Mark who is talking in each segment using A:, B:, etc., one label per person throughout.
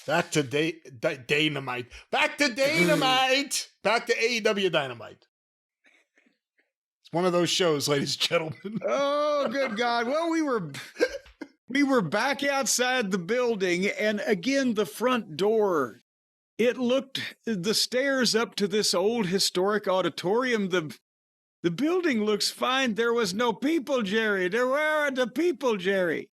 A: Back to Dynamite. Back to Dynamite. Back to AEW Dynamite. It's one of those shows, ladies and gentlemen.
B: Oh, good God. Well, we were back outside the building, and again, the front door. It looked, the stairs up to this old historic auditorium, the building looks fine. There was no people, Jerry. Where are the people, Jerry?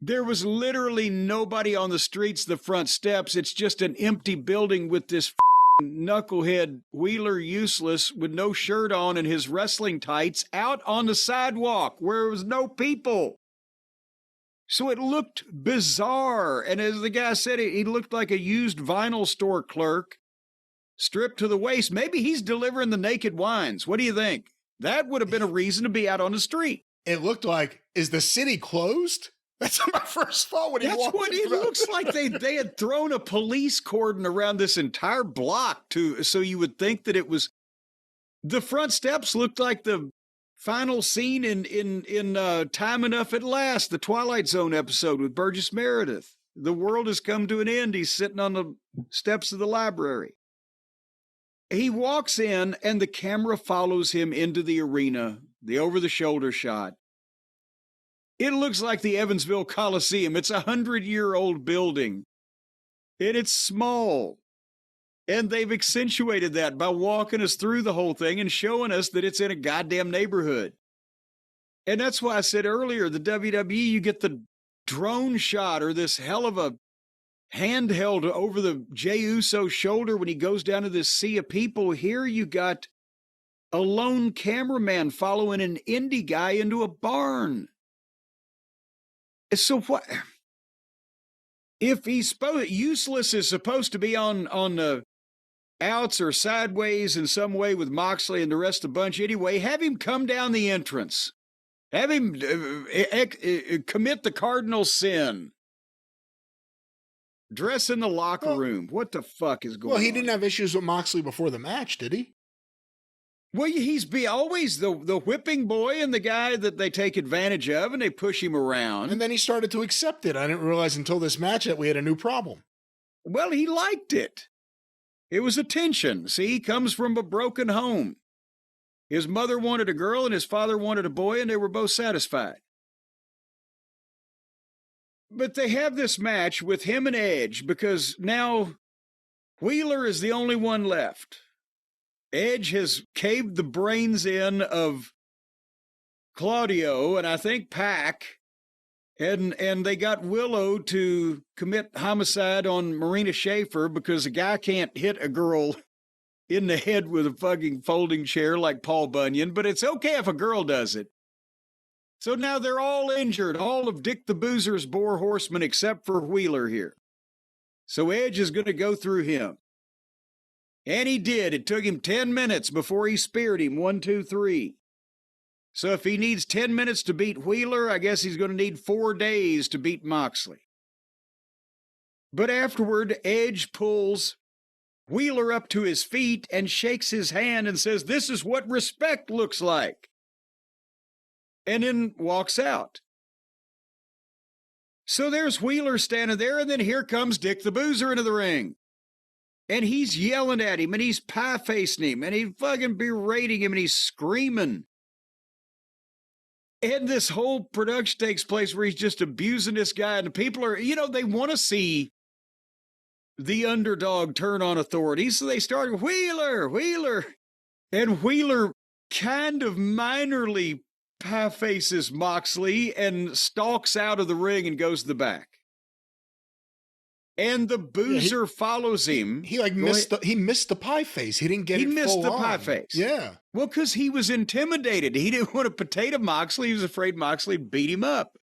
B: There was literally nobody on the streets, the front steps. It's just an empty building with this knucklehead Wheeler Useless with no shirt on and his wrestling tights out on the sidewalk where there was no people. So it looked bizarre. And as the guy said, he looked like a used vinyl store clerk, stripped to the waist. Maybe he's delivering the naked wines. What do you think? That would have been a reason to be out on the street.
A: It looked like, is the city closed? That's my first thought when he walked in.
B: That's what it looks like. They had thrown a police cordon around this entire block so you would think that it was. The front steps looked like the final scene in Time Enough at Last, the Twilight Zone episode with Burgess Meredith. The world has come to an end. He's sitting on the steps of the library. He walks in, and the camera follows him into the arena, the over-the-shoulder shot. It looks like the Evansville Coliseum. It's a 100-year-old building, and it's small. And they've accentuated that by walking us through the whole thing and showing us that it's in a goddamn neighborhood. And that's why I said earlier, the WWE, you get the drone shot or this hell of a handheld over the Jey Uso shoulder when he goes down to this sea of people. Here you got a lone cameraman following an indie guy into a barn. So what? If he's Useless is supposed to be on the outs or sideways in some way with Moxley and the rest of the bunch anyway, have him come down the entrance. Have him commit the cardinal sin. Dress in the locker room. What the fuck is going on?
A: Well, he didn't have issues with Moxley before the match, did he?
B: Well, he's always the whipping boy and the guy that they take advantage of and they push him around.
A: And then he started to accept it. I didn't realize until this match that we had a new problem.
B: Well, he liked it. It was attention. See, he comes from a broken home. His mother wanted a girl and his father wanted a boy, and they were both satisfied. But they have this match with him and Edge because now Wheeler is the only one left. Edge has caved the brains in of Claudio and I think Pac, and they got Willow to commit homicide on Marina Shafir because a guy can't hit a girl in the head with a fucking folding chair like Paul Bunyan, but it's okay if a girl does it. So now they're all injured, all of Dick the Boozer's Boar Horsemen except for Wheeler here. So Edge is going to go through him. And he did. It took him 10 minutes before he speared him. 1, 2, 3. So if he needs 10 minutes to beat Wheeler, I guess he's going to need 4 days to beat Moxley. But afterward, Edge pulls Wheeler up to his feet and shakes his hand and says, "This is what respect looks like." And then walks out. So there's Wheeler standing there, and then here comes Dick the Boozer into the ring. And he's yelling at him, and he's pie-facing him, and he's fucking berating him, and he's screaming. And this whole production takes place where he's just abusing this guy, and the people are, they want to see the underdog turn on authority, so they start, Wheeler. And Wheeler kind of minorly pie-faces Moxley and stalks out of the ring and goes to the back. And the Boozer follows him.
A: He missed the pie face. He didn't get it full on. He missed the
B: pie face.
A: Yeah.
B: Well, because he was intimidated. He didn't want to potato Moxley. He was afraid Moxley would beat him up.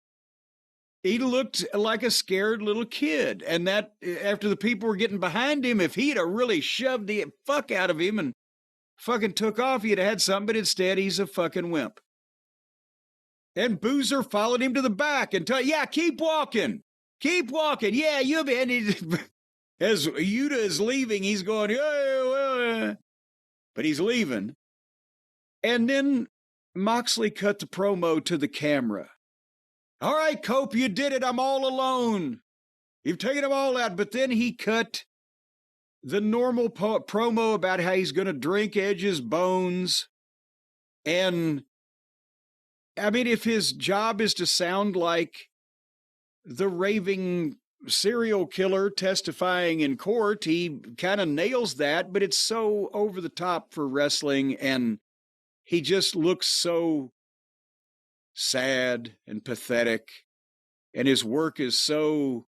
B: He looked like a scared little kid. And that, after the people were getting behind him, if he'd have really shoved the fuck out of him and fucking took off, he'd have had something. But instead, he's a fucking wimp. And Boozer followed him to the back and told, keep walking. Keep walking. Yeah, you'll be. And as Yuta is leaving, he's going, but he's leaving. And then Moxley cut the promo to the camera. All right, Cope, you did it. I'm all alone. You've taken them all out. But then he cut the normal promo about how he's going to drink Edge's bones. And I mean, if his job is to sound like the raving serial killer testifying in court, he kind of nails that, but it's so over the top for wrestling, and he just looks so sad and pathetic, and his work is so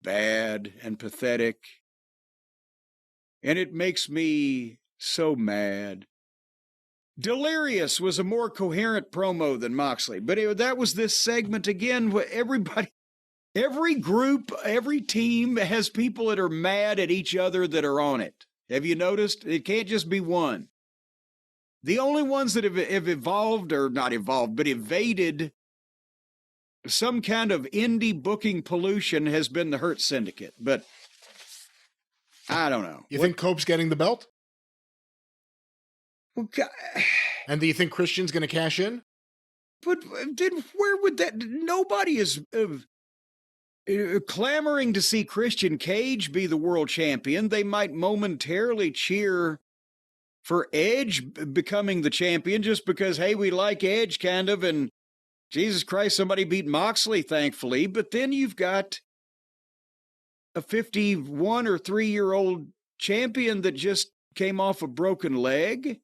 B: bad and pathetic, and it makes me so mad. Delirious was a more coherent promo than Moxley, but that was this segment again where every group, every team has people that are mad at each other that are on it. Have you noticed? It can't just be one. The only ones that have evolved, or not evolved, but evaded some kind of indie booking pollution has been the Hurt Syndicate. But I don't know.
A: You think Cope's getting the belt?
B: Well,
A: and do you think Christian's going to cash in?
B: But then where would that... Nobody is... clamoring to see Christian Cage be the world champion. They might momentarily cheer for Edge becoming the champion just because, hey, we like Edge kind of, and Jesus Christ, somebody beat Moxley, thankfully. But then you've got a 51 or 3-year-old champion that just came off a broken leg.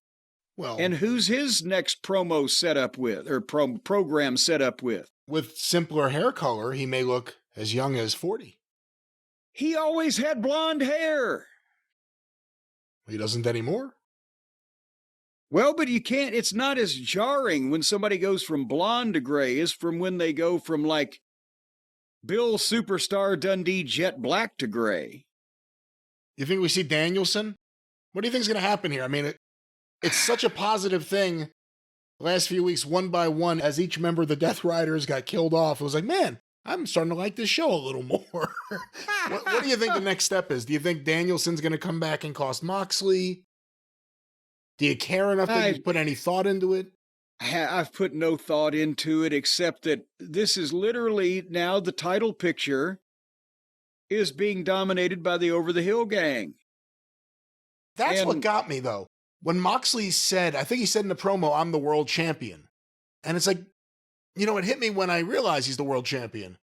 A: Well,
B: and who's his next promo set up with, or program set up with?
A: With simpler hair color, he may look as young as 40.
B: He always had blonde hair.
A: He doesn't anymore.
B: Well, but you can't, it's not as jarring when somebody goes from blonde to gray as from when they go from like Bill Superstar Dundee jet black to gray.
A: You think we see Danielson? What do you think is going to happen here? I mean, it's such a positive thing. The last few weeks, one by one, as each member of the Death Riders got killed off, it was like, man, I'm starting to like this show a little more. What do you think the next step is? Do you think Danielson's going to come back and cost Moxley? Do you care enough that you put any thought into it?
B: I've put no thought into it, except that this is literally now the title picture is being dominated by the Over the Hill gang.
A: That's what got me, though. When Moxley said, I think he said in the promo, I'm the world champion. And it's like, you know, it hit me when I realized he's the world champion.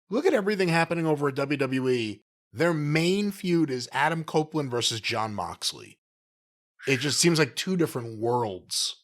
A: Look at everything happening over at WWE. Their main feud is Adam Copeland versus Jon Moxley. It just seems like two different worlds.